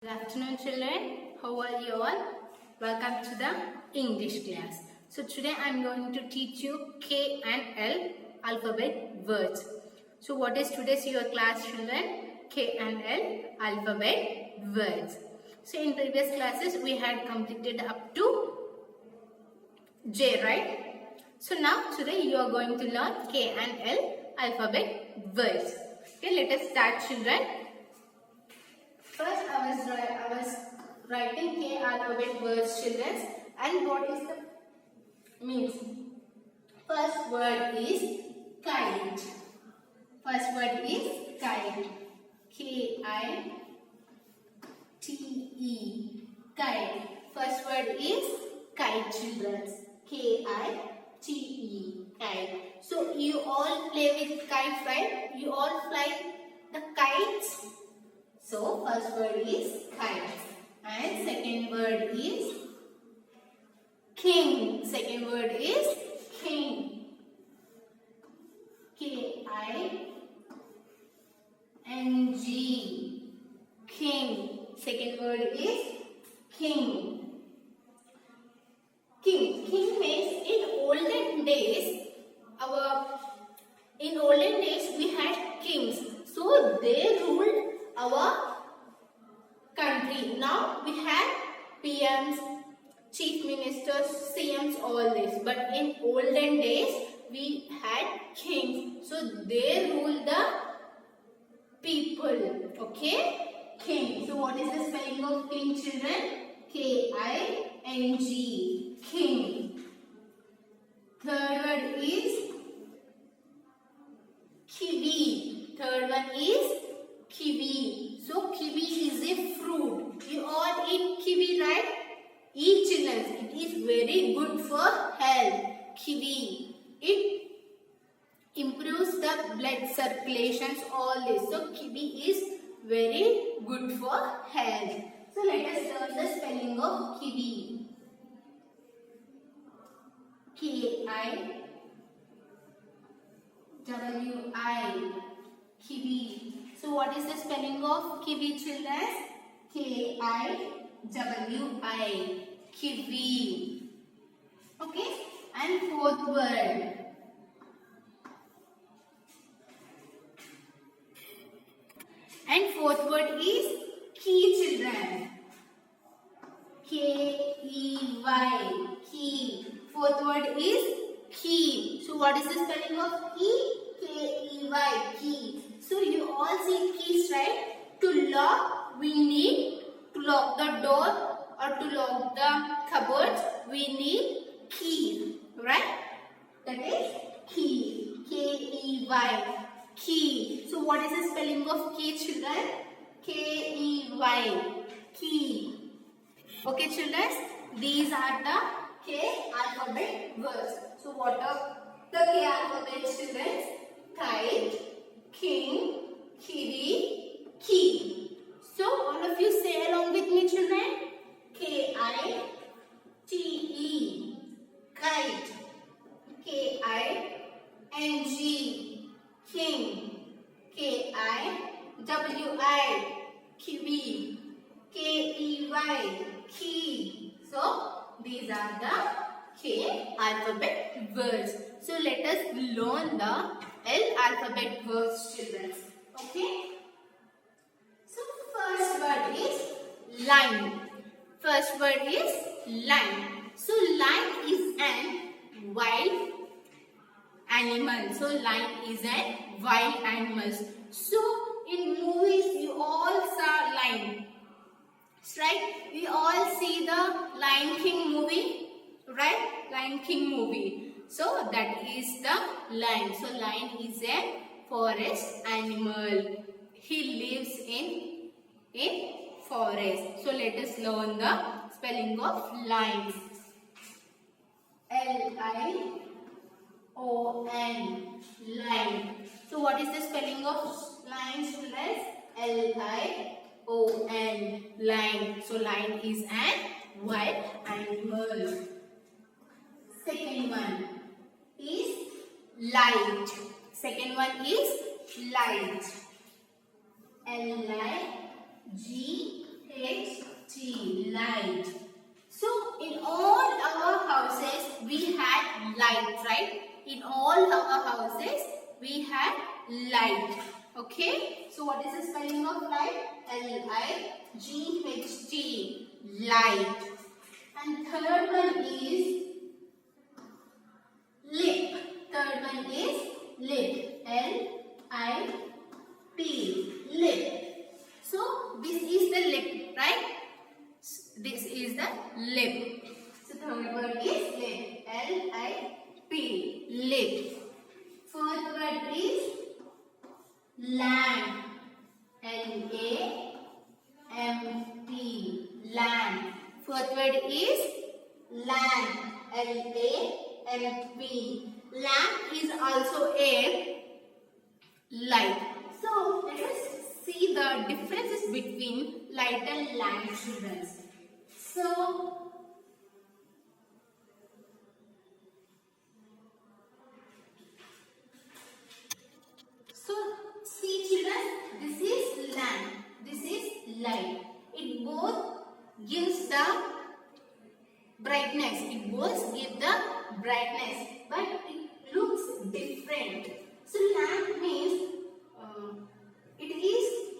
Good afternoon, children. How are you all? Welcome to the English class. So today I am going to teach you K and L alphabet words. So what is today's your class, children? K and L alphabet words. So in previous classes we had completed up to J, right? So now today you are going to learn K and L alphabet words. Okay, let us start, children. First, I was writing K alphabet words, children, and what is the means? First word is kite. First word is kite. K-I-T-E. Kite. First word is kite, children. K-I-T-E. Kite. So you all play with kites, right? You all fly the kites. So first word is kite and second word is king. Second word is king. K-I-N-G. King. Second word is king. King. King means in olden days we had kings. So they ruled our country. Now we have PMs, chief ministers, CMs, all this. But in olden days we had kings. So they ruled the people. Okay? King. So what is the spelling of king, children? K-I-N-G. King. Third word is kiwi. Third one is kiwi. So kiwi is a fruit. You all eat kiwi, right? Eat, children. It is very good for health. Kiwi. It improves the blood circulations, all this. So kiwi is very good for health. So let us learn the spelling of kiwi. K-I-W-I. Kiwi. So what is the spelling of kiwi, children? K-I-W-I. Kiwi. Okay. And fourth word. And fourth word is key, children. K-E-Y. Key. Fourth word is key. So what is the spelling of key? K-E-Y. Key. So you all see keys, right? To lock, we need to lock the door or to lock the cupboards, we need key, right? That is key. K-E-Y. Key. So what is the spelling of key, children? K-E-Y. Key. Okay, children? These are the K alphabet words. So what are the K alphabet, children? Kite, king, kiwi, key. So all of you say along with me, children. K-I-T-E. Kite. K-I-N-G. King. K-I-W-I. Kiwi. K-E-Y. Key. So these are the K alphabet words. So let us learn the L alphabet words, children. Okay? So first word is line. First word is line. So line is an wild animal. So lion is a wild animal. So in movies you all saw lion, right? We all see the Lion King movie, right? Lion King movie. So that is the lion. So lion is a forest animal. He lives in forest. So let us learn the spelling of lion. L-I-O-N. Lion. So what is the spelling of lion, students? L-I-O-N. Lion. So lion is an wild animal. Second one is light. Second one is light. L-I-G G-H-T, light. So in all our houses we had light, right? In all our houses we had light. Okay? So what is the spelling of light? L-I-G-H-T, light. And third one is lip. Third one is lip. L-I-P, lip. So this is the lip, right? This is the lip. So third word is lip. L-I-P, lip. Fourth word is lamp. L-A-M-P, lamp. Fourth word is lamp. L-A-M-P. Lamp is also a light. So let us see the differences between light and lamp, children. So see children, this is lamp, this is light. It both gives the brightness, but it looks different. So lamp means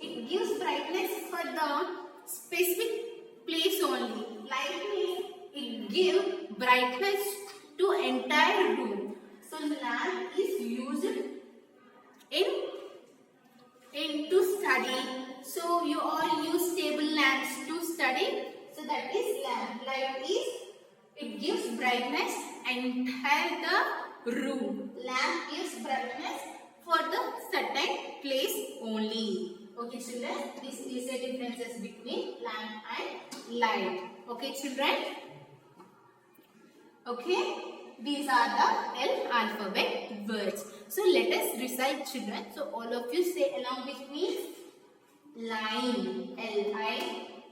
it gives brightness for the specific place only. Light means it gives brightness to entire room. So lamp is used in to study. So you all use table lamps to study. So that is lamp. Light is it gives brightness entire the room. Lamp gives brightness for the certain place only. Okay children, this is the differences between lamp and light. Okay children. Okay, these are the L alphabet words. So let us recite children. So all of you say along with me. Line, L-I-O-N,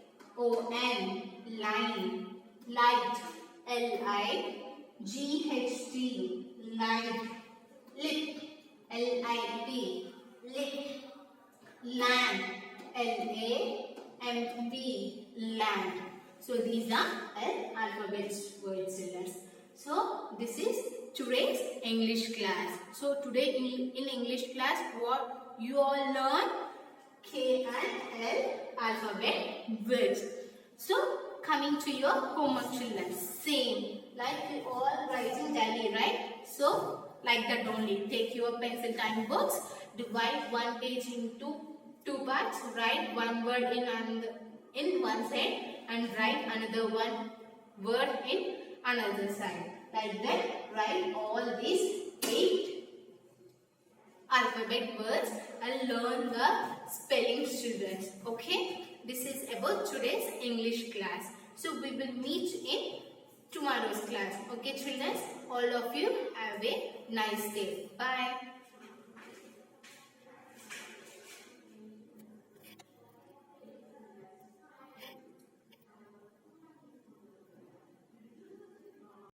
line. Light, L-I-G-H-T, light. Lip, L-I-P, lip. Lamp, L-A-M-P, lamp. So these are L alphabet words, children. So this is today's English class. So today in English class, what you all learn? K and L alphabet words. So coming to your homework, children, same like you all writing daily, right? So like that only. Take your pencil time books, divide one page into two parts, write one word in one side and write another one word in another side. Like that, write all these 8 alphabet words and learn the spelling, children. Okay, this is about today's English class. So we will meet in tomorrow's class. Okay children, all of you have a nice day. Bye.